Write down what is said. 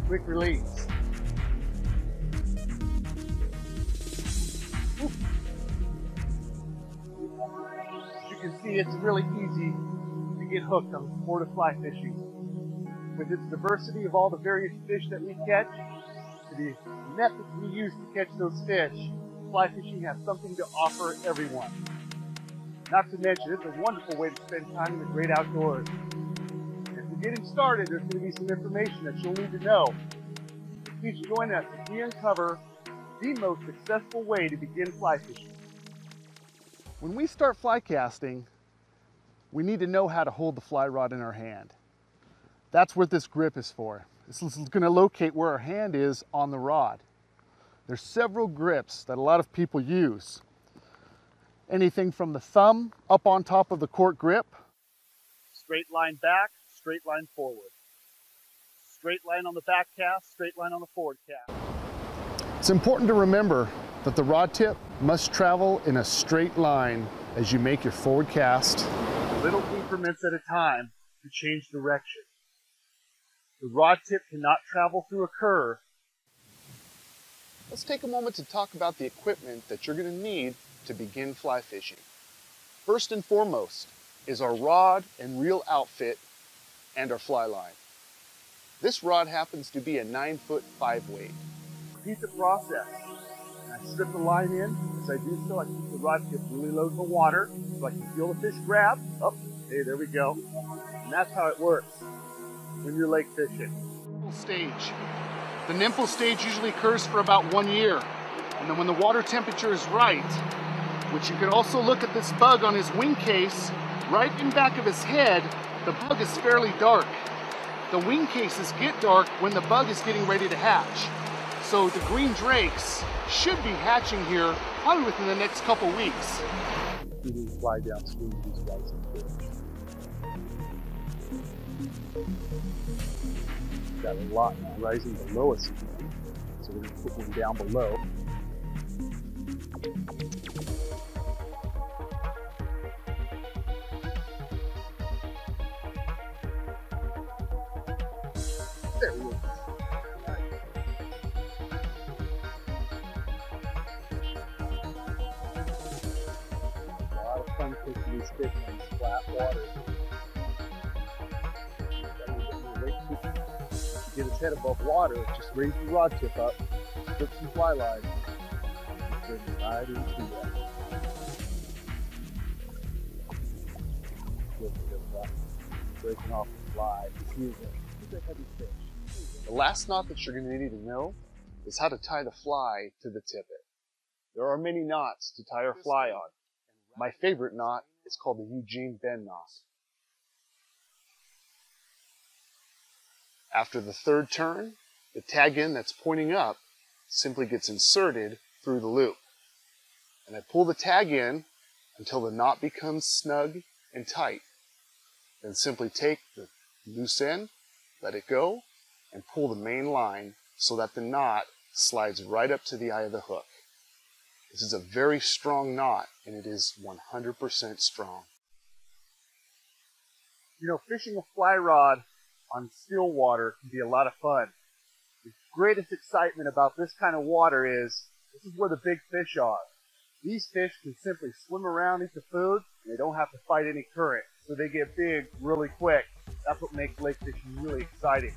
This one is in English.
quick release. As you can see, it's really easy to get hooked on the sport of fly fishing. With its diversity of all the various fish that we catch, to the methods we use to catch those fish, fly fishing has something to offer everyone. Not to mention, it's a wonderful way to spend time in the great outdoors. And if you're getting started, there's going to be some information that you'll need to know. Please join us as we uncover the most successful way to begin fly fishing. When we start fly casting, we need to know how to hold the fly rod in our hand. That's what this grip is for. This is going to locate where our hand is on the rod. There's several grips that a lot of people use. Anything from the thumb up on top of the cork grip. Straight line back, straight line forward. Straight line on the back cast, straight line on the forward cast. It's important to remember that the rod tip must travel in a straight line as you make your forward cast. Little increments at a time to change direction. The rod tip cannot travel through a curve. Let's take a moment to talk about the equipment that you're going to need to begin fly fishing. First and foremost is our rod and reel outfit and our fly line. This rod happens to be a 9-foot 5-weight. Repeat the process. I strip the line in. As I do so, I keep the rod tip really low in the water so I can feel the fish grab. Oh, hey, there we go. And that's how it works when you're lake fishing. Stage. The nymphal stage usually occurs for about 1 year. And then when the water temperature is right, which you can also look at this bug on his wing case, right in back of his head, the bug is fairly dark. The wing cases get dark when the bug is getting ready to hatch. So the green drakes should be hatching here probably within the next couple weeks. You can fly downstream to these guys and fish. Got a lot rising below us again, so we're going to put one down below. There we go. A lot of fun fishing these fish on flat water. Get his head above water, just raise the rod tip up, put some fly line, and bring it right into that. Breaking off the fly. He's a heavy fish. The last knot that you're going to need to know is how to tie the fly to the tippet. There are many knots to tie our fly on. My favorite knot is called the Eugene Bend knot. After the third turn, the tag end that's pointing up simply gets inserted through the loop. And I pull the tag in until the knot becomes snug and tight. Then simply take the loose end, let it go, and pull the main line so that the knot slides right up to the eye of the hook. This is a very strong knot, and it is 100% strong. You know, fishing a fly rod on still water can be a lot of fun. The greatest excitement about this kind of water is, this is where the big fish are. These fish can simply swim around, eat the food, and they don't have to fight any current. So they get big really quick. That's what makes lake fishing really exciting.